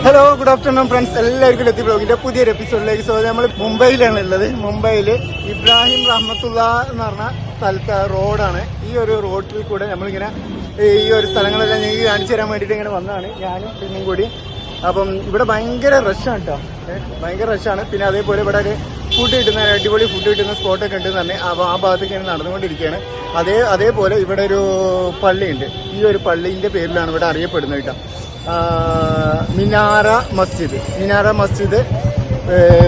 Hello, good afternoon friends. എല്ലാവർക്കും ലത്തി ബ്ലോഗിന്റെ പുതിയൊരു എപ്പിസോഡിലേക്ക്. സോ നമ്മൾ മുംബൈയിലാണ് ഉള്ളത്. മുംബൈയിൽ ഇബ്രാഹിം റഹ്മത്തുള്ള എന്ന് പറഞ്ഞ സ്ഥലത്ത് റോഡാണ്. ഈ ഒരു റോഡിൽ കൂടെ നമ്മളിങ്ങനെ ഈ ഒരു സ്ഥലങ്ങളെല്ലാം ഞങ്ങൾക്ക് കാണിച്ചു തരാൻ വേണ്ടിയിട്ട് ഇങ്ങനെ വന്നതാണ്, ഞാനും പിന്നെയും കൂടി. അപ്പം ഇവിടെ ഭയങ്കര റഷാണ് കേട്ടോ, ഭയങ്കര റഷാണ്. പിന്നെ അതേപോലെ ഇവിടെ ഒരു ഫുഡ് കിട്ടുന്ന അടിപൊളി ഫുഡ് കിട്ടുന്ന സ്പോട്ടൊക്കെ ഉണ്ടെന്ന് തന്നെ. അപ്പോൾ ആ ഭാഗത്തേക്ക് ഇങ്ങനെ നടന്നുകൊണ്ടിരിക്കുകയാണ്. അതേപോലെ ഇവിടെ ഒരു പള്ളിയുണ്ട്. ഈ ഒരു പള്ളീൻ്റെ പേരിലാണ് ഇവിടെ അറിയപ്പെടുന്നത് കേട്ടോ. മിനാര മസ്ജിദ്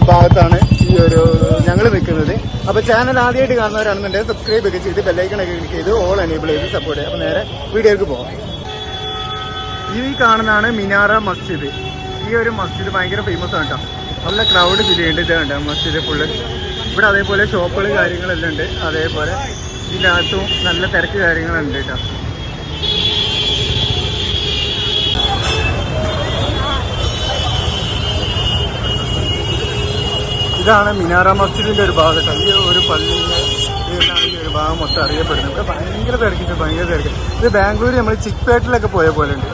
ഭാഗത്താണ് ഈ ഒരു ഞങ്ങൾ നിൽക്കുന്നത്. അപ്പോൾ ചാനൽ ആദ്യമായിട്ട് കാണുന്നവരാണെന്നുണ്ടെങ്കിൽ സബ്സ്ക്രൈബ് ഒക്കെ ചെയ്ത് ബെല്ലൈക്കണൊക്കെ ക്ലിക്ക് ചെയ്ത് ഓൾ എനേബിൾ ചെയ്ത് സപ്പോർട്ട് ചെയ്യുക. അപ്പോൾ നേരെ വീഡിയോക്ക് പോകാം. ഈ കാണുന്നതാണ് മിനാര മസ്ജിദ്. ഈ ഒരു മസ്ജിദ് ഭയങ്കര ഫേമസ് ആണ് കേട്ടോ. നല്ല ക്രൗഡ് ഫീൽ ചെയ്യുന്നുണ്ട്. ഇത് കണ്ടോ മസ്ജിദ് ഫുള്ള്. ഇവിടെ അതേപോലെ ഷോപ്പുകൾ കാര്യങ്ങളെല്ലാം ഉണ്ട്. അതേപോലെ ഇതിൻ്റെ അകത്തും നല്ല തിരക്ക് കാര്യങ്ങളുണ്ട് കേട്ടോ. ഇതാണ് മിനാര മസ്ജിദിന്റെ ഒരു ഭാഗം കേട്ടോ. ഈ ഒരു പള്ളിയുടെ പേരിലാണ് ഈ ഒരു ഭാഗം മൊത്തം അറിയപ്പെടുന്നത്. ഇവിടെ ഭയങ്കര തിരക്ക്. ഇത് ബാംഗ്ലൂർ നമ്മൾ ചിക്പേട്ടിലൊക്കെ പോയ പോലെ ഉണ്ട്.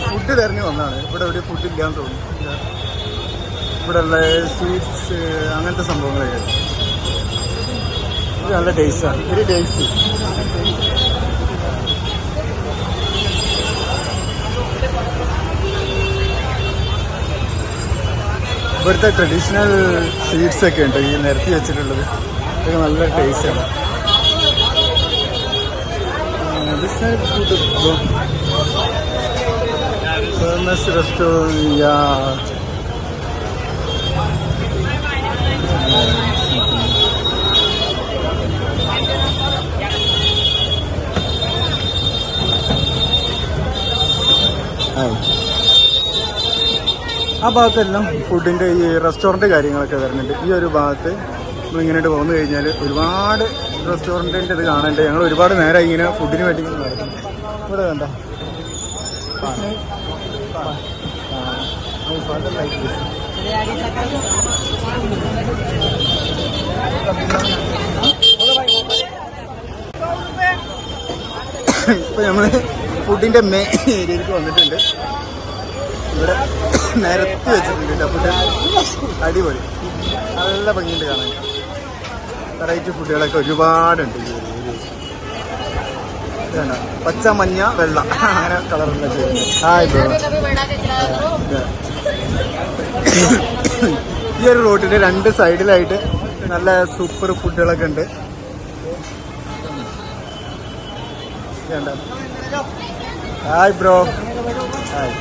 ഫുഡ് തിരഞ്ഞു വന്നതാണ്. ഇവിടെ ഒരു ഫുഡ് ഇല്ലാന്ന് തോന്നുന്നു. ഇവിടെ ഉള്ള സ്വീറ്റ്സ് അങ്ങനത്തെ സംഭവങ്ങളൊക്കെ. ഇത് നല്ല ടേസ്റ്റാണ്, ഒരു ടേസ്റ്റ്. ഇവിടുത്തെ ട്രഡീഷണൽ സ്വീറ്റ്സ് ഒക്കെ ഉണ്ട് ഈ നിരത്തി വെച്ചിട്ടുള്ളത്. ഇതൊക്കെ നല്ല ടേസ്റ്റാണ്. റെസ്റ്റോറൻറ്റ്. ആ ഭാഗത്തെല്ലാം ഫുഡിൻ്റെ ഈ റെസ്റ്റോറൻറ്റ് കാര്യങ്ങളൊക്കെ വരുന്നുണ്ട്. ഈ ഒരു ഭാഗത്ത് നമ്മളിങ്ങനെയായിട്ട് പോന്നു കഴിഞ്ഞാൽ ഒരുപാട് റെസ്റ്റോറൻറ്റിൻ്റെ ഇത് കാണാനുണ്ട്. ഞങ്ങൾ ഒരുപാട് നേരം ഇങ്ങനെ ഫുഡിന് വേണ്ടി നടക്കും. ഇവിടെ വേണ്ട ഇപ്പം നമ്മൾ ഫുഡിൻ്റെ മെയിൻ ഏരിയയിലേക്ക് വന്നിട്ടുണ്ട്. ഇവിടെ നിരത്തി വെച്ചിട്ടുണ്ട് ഫുഡ്. അടിപൊളി, നല്ല ഭംഗിയുണ്ട് കാണാൻ. വെറൈറ്റി ഫുഡുകളൊക്കെ ഒരുപാടുണ്ട്. പച്ച, മഞ്ഞ, വെള്ള അങ്ങനെ കളറുള്ള. ഈ ഒരു റോഡിന്റെ രണ്ട് സൈഡിലായിട്ട് നല്ല സൂപ്പർ ഫുഡുകളൊക്കെ ഉണ്ട്. Hi bro, hi.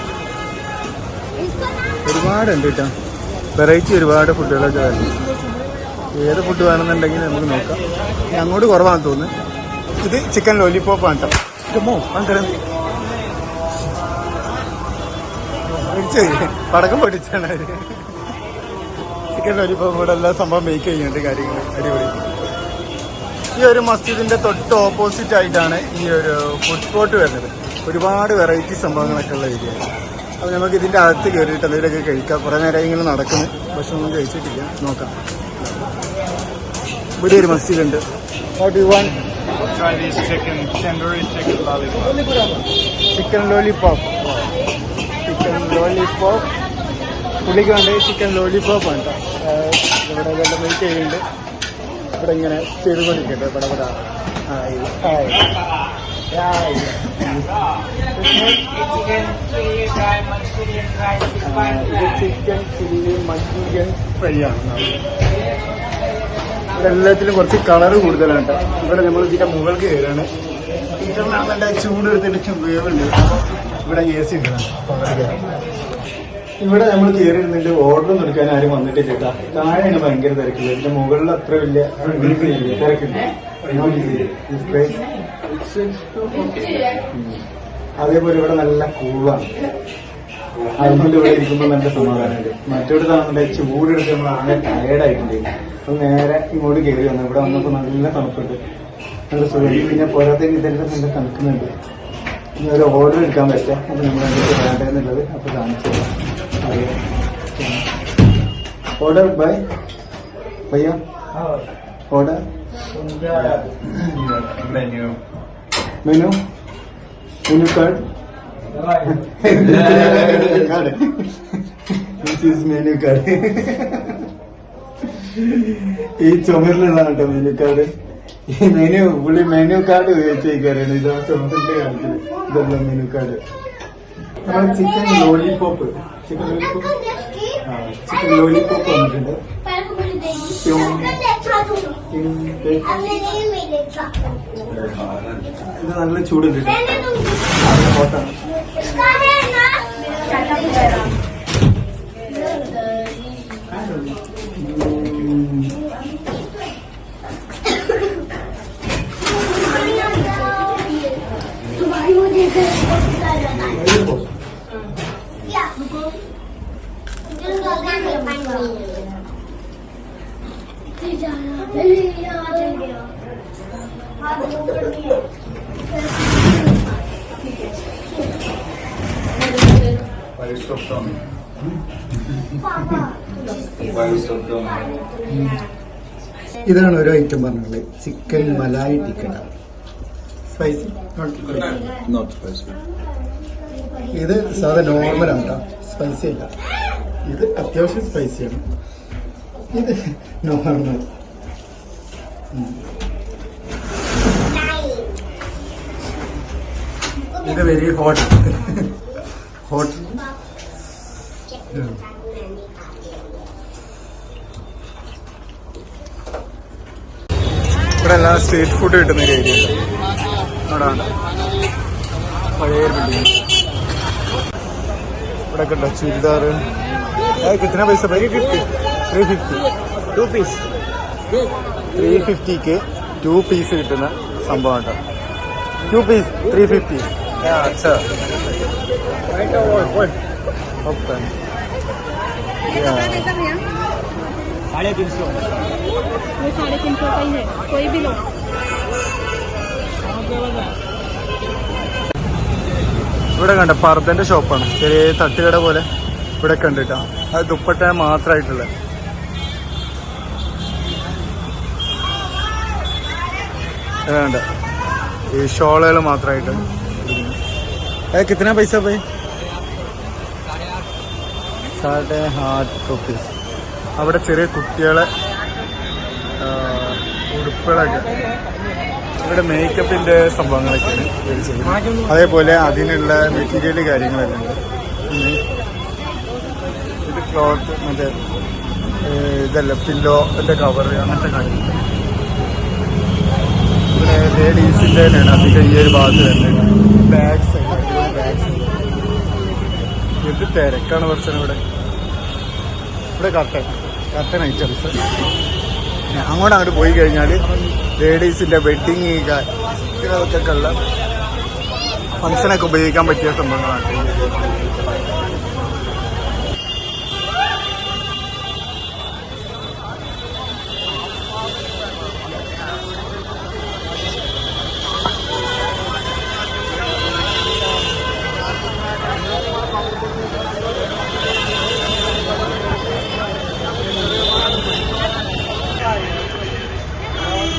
ഒരുപാടുണ്ട് കേട്ടോ, വെറൈറ്റി ഒരുപാട് ഫുഡുകളൊക്കെ വരുന്നു. ഏത് ഫുഡ് വേണമെന്നുണ്ടെങ്കിൽ നമുക്ക് നോക്കാം. അങ്ങോട്ട് കുറവാണെന്ന് തോന്നുന്നു. ഇത് ചിക്കൻ ലോലിപോപ്പാണ് കേട്ടോ. പടക്കം പൊട്ടിച്ചാണ് ചിക്കൻ ലോലിപോപ്പ്. ഇവിടെ എല്ലാ സംഭവം മേക്ക് ചെയ്യുന്നുണ്ട് കാര്യങ്ങൾ. അടിപൊളി. ഈ ഒരു മസ്ജിദിന്റെ തൊട്ട് ഓപ്പോസിറ്റ് ആയിട്ടാണ് ഈ ഒരു ഫുഡ് സ്പോട്ട് വരുന്നത്. ഒരുപാട് വെറൈറ്റി സംഭവങ്ങളൊക്കെ ഉള്ള ഏരിയ. അപ്പോൾ നമുക്ക് ഇതിൻ്റെ അകത്ത് കയറിയിട്ട് എന്തെങ്കിലുമൊക്കെ കഴിക്കാം. കുറേ നേരം ഇങ്ങനെ നടക്കുന്നു, പക്ഷെ ഒന്നും കഴിച്ചിട്ടില്ല. നോക്കാം. ഇവിടെ ഒരു മസ്ജിദ് ഉണ്ട്. What do you want? Chinese chicken, tandoori chicken lollipop. Chicken lollipop. പുള്ളിക്ക് വേണ്ട ചിക്കൻ ലോലിപോപ്പ് ആണ് കേട്ടോ. ഇവിടെ വെള്ളം വെയിറ്റ് ചെയ്യുന്നുണ്ട്. ഇവിടെ ഇങ്ങനെ ചെയ്തുകൊണ്ടിരിക്കട്ടെ. ഇവിടെ ചിക്കൻ ചില്ലി മഞ്ചൂരിയൻ ഫ്രൈ ആണ്. ഇവിടെ എല്ലാത്തിലും കുറച്ച് കളറ് കൂടുതലാണ് കേട്ടോ. ഇവിടെ നമ്മൾ ഇതിന്റെ മുകൾക്ക് കയറാണ്. നല്ല ചൂട് എടുത്തിട്ട് വേവുണ്ട്. ഇവിടെ AC ഉണ്ട്. ഇവിടെ നമ്മൾ കയറിയിരുന്നിട്ട് ഓർഡറൊന്നും എടുക്കാൻ ആരും വന്നിട്ടില്ല കേട്ടോ. താഴെയാണ് ഭയങ്കര തിരക്കില്ല. ഇതിന്റെ മുകളിൽ അത്ര വലിയ തിരക്കില്ല. അതേപോലെ ഇവിടെ നല്ല കൂളാണ്. അതുകൊണ്ട് ഇവിടെ ഇരിക്കുമ്പോൾ നല്ല സമാധാനമുണ്ട്. മറ്റൊരുതാണെന്നുണ്ടെ ചൂടെടുത്ത് നമ്മൾ ആകെ ടയേർഡായിട്ടുണ്ട്. അപ്പം നേരെ ഇങ്ങോട്ട് കയറി വന്നു. ഇവിടെ വന്നപ്പോൾ നല്ല തണുപ്പുണ്ട്, നല്ല സുഖം. പിന്നെ പോരാത്തേക്ക് ഇതെല്ലാം നല്ല തണുക്കുന്നുണ്ട്. ഇനി ഒരു ഓർഡർ എടുക്കാൻ പറ്റാം. അപ്പം നമ്മൾ എന്തൊക്കെ വേണ്ടതെന്നുള്ളത് അപ്പോൾ കാണിച്ചു തരാം. ഓർഡർ ബൈ ഭയ്യ, order Menu card. This is menu card. ഈ ചുമരിലുള്ളതാണ് കേട്ടോ മെനു കാർഡ്. ഈ പുള്ളി മെനു കാർഡ് ഉപയോഗിച്ചേക്കാരാണ്. ഇതാ ചുമരിന്റെ കാണിക്കുന്നത്. ഇതല്ല മെനു കാർഡ്. നമ്മുടെ ചിക്കൻ ലോലിപോപ്പ് വന്നിട്ടുണ്ട്. ഇത് നല്ല ചൂടുണ്ട്. ഹോട്ടാണ്. ഇതാണ് ഓരോ ഐറ്റം പറഞ്ഞുള്ളത്. ചിക്കൻ മലായി ടിക്കൻ. Spicy not spicy. ഇത് സാധാ നോർമലാണ് കേട്ടോ, സ്പൈസി അല്ല. ഇത് അത്യാവശ്യം സ്പൈസിയാണ്. ഇത് നോർമൽ. ഇത് വെരി ഹോട്ട്. ഹോട്ട്. ഇവിടെ എല്ലാം സ്ട്രീറ്റ് ഫുഡ് കിട്ടുന്ന ഒരു ഏരിയ അവിടെ പഴയ ബിൽഡിംഗ്. ഇവിടെ കണ്ടോ ചുരിദാർ. കിട്ടുന്ന പൈസ 350 2 പീസ്. 350ക്ക് 2 പീസ് കിട്ടുന്ന സംഭവം കേട്ടോ. 2 പീസ് 350. अच्छा ओके. 350. वो 350 का ही है, कोई भी लो. ഇവിടെ കണ്ട പർദ്ദന്റെ ഷോപ്പാണ്. ചെറിയ തട്ടുകട പോലെ ഇവിടെ കണ്ടിട്ടാ. അത് ദുപ്പട്ട മാത്രമായിട്ടുള്ള. വേണ്ട ഈ ഷോളുകൾ മാത്രമായിട്ട്. കിतना പൈസ പോയി? 8.5 rupees. അവിടെ ചെറിയ കുട്ടികളെ ഉടുപ്പുകളൊക്കെ. ഇവിടെ മേക്കപ്പിന്റെ സംഭവങ്ങളൊക്കെയാണ് ഇവർ ചെയ്യുന്നത്. അതേപോലെ അതിനുള്ള മെറ്റീരിയൽ കാര്യങ്ങളെല്ലാം ഉണ്ട്. ഇത് ക്ലോത്ത്, മറ്റേ ഇതല്ല പില്ലോന്റെ കവർ, അങ്ങനത്തെ കാര്യങ്ങൾ. ഇവിടെ ലേഡീസിന്റെ തന്നെയാണ് അധികം ഈ ഒരു ഭാഗത്ത് വരുന്നത്. ബാഗ്സ് എന്ത് തിരക്കാണ് കുറച്ചാണ് ഇവിടെ. ഇവിടെ കട്ടൻ ഐറ്റംസ്. അങ്ങോട്ട് പോയി കഴിഞ്ഞാൽ ലേഡീസിന്റെ വെഡിങ് ഒക്കെ ഉള്ള ഫംഗ്ഷനൊക്കെ ഉപയോഗിക്കാൻ പറ്റിയ സംഭവങ്ങളാണ്.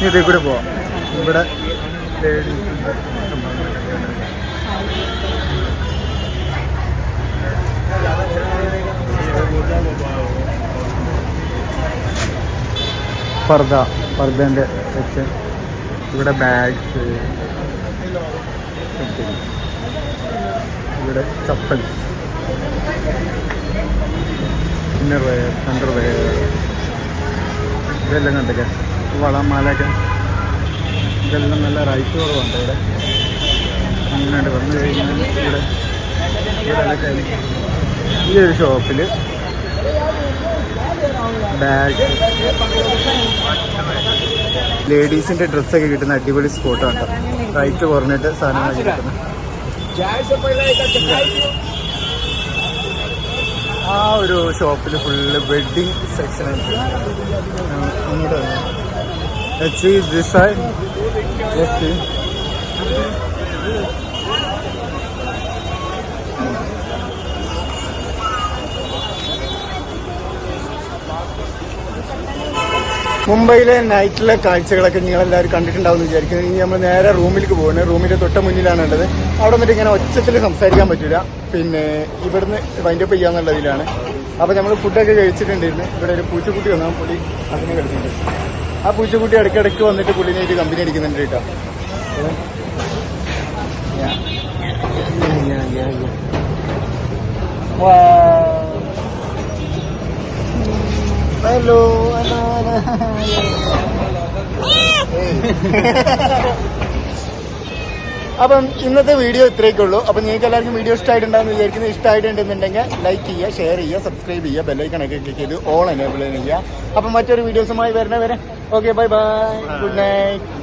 ഇതിൽ കൂടെ പോവാം. ഇവിടെ ലേഡീസിന്റെ പർദ്ദന്റെ സെക്ഷൻ. ഇവിടെ ബാഗ്സ്, ഇവിടെ ചപ്പൽ, ഇന്നർവെയർ, അണ്ടർവെയർ, ഇതെല്ലാം കണ്ടൊക്കെ. വളമാലൊക്കെ ഇതെല്ലാം നല്ല റൈറ്റ് കുറവുണ്ട് ഇവിടെ. അങ്ങനെ വന്നു കഴിഞ്ഞാൽ ഇവിടെ ഈ ഒരു ഷോപ്പിൽ ബാഗ്, ലേഡീസിന്റെ ഡ്രസ്സൊക്കെ കിട്ടുന്ന അടിപൊളി സ്പോട്ടാണ്. റൈറ്റ് കുറഞ്ഞിട്ട് സാധനങ്ങളൊക്കെ കിട്ടുന്നത്. ആ ഒരു ഷോപ്പിൽ ഫുള്ള് വെഡിങ് സെക്ഷനായിട്ട്. അങ്ങോട്ട് let's see this side. Let's see. മുംബൈയിലെ നൈറ്റിലെ കാഴ്ചകളൊക്കെ നിങ്ങളെല്ലാവരും കണ്ടിട്ടുണ്ടാവുമെന്ന് വിചാരിക്കുന്നത്. ഇനി നമ്മൾ നേരെ റൂമിലേക്ക് പോകുന്നത്. റൂമിന്റെ തൊട്ട മുന്നിലാണ് ഉള്ളത്. അവിടെ വന്നിട്ട് ഇങ്ങനെ ഒച്ചത്തിൽ സംസാരിക്കാൻ പറ്റില്ല. പിന്നെ ഇവിടുന്ന് വൈൻഡപ്പ് ചെയ്യാന്നുള്ളതിലാണ്. അപ്പോൾ നമ്മൾ ഫുഡൊക്കെ കഴിച്ചിട്ടുണ്ടായിരുന്നു. ഇവിടെ ഒരു പൂച്ചക്കുട്ടി വന്നു. ആ പുള്ളി അതിനെ കളിക്കുന്നുണ്ട്. ആ പൂച്ചക്കുട്ടി ഇടയ്ക്കിടയ്ക്ക് വന്നിട്ട് പുള്ളിനായിട്ട് കമ്പനി അടിക്കുന്നുണ്ട് കേട്ടോ. ഹലോ അപ്പം ഇന്നത്തെ വീഡിയോ ഇത്രയൊക്കെ ഉള്ളൂ. അപ്പം നിങ്ങൾക്ക് എല്ലാവർക്കും വീഡിയോ ഇഷ്ടമായിട്ടുണ്ടാകുന്ന വിചാരിക്കുന്നത്. ഇഷ്ടമായിട്ടുണ്ടെന്നുണ്ടെങ്കിൽ ലൈക്ക് ചെയ്യുക, ഷെയർ ചെയ്യുക, സബ്സ്ക്രൈബ് ചെയ്യുക, ബെല്ലൈക്കണൊക്കെ ക്ലിക്ക് ചെയ്ത് ഓൾ എനേബിൾ ചെയ്യുക. അപ്പം മറ്റൊരു വീഡിയോസുമായി വരണ വരെ okay, bye bye, good night.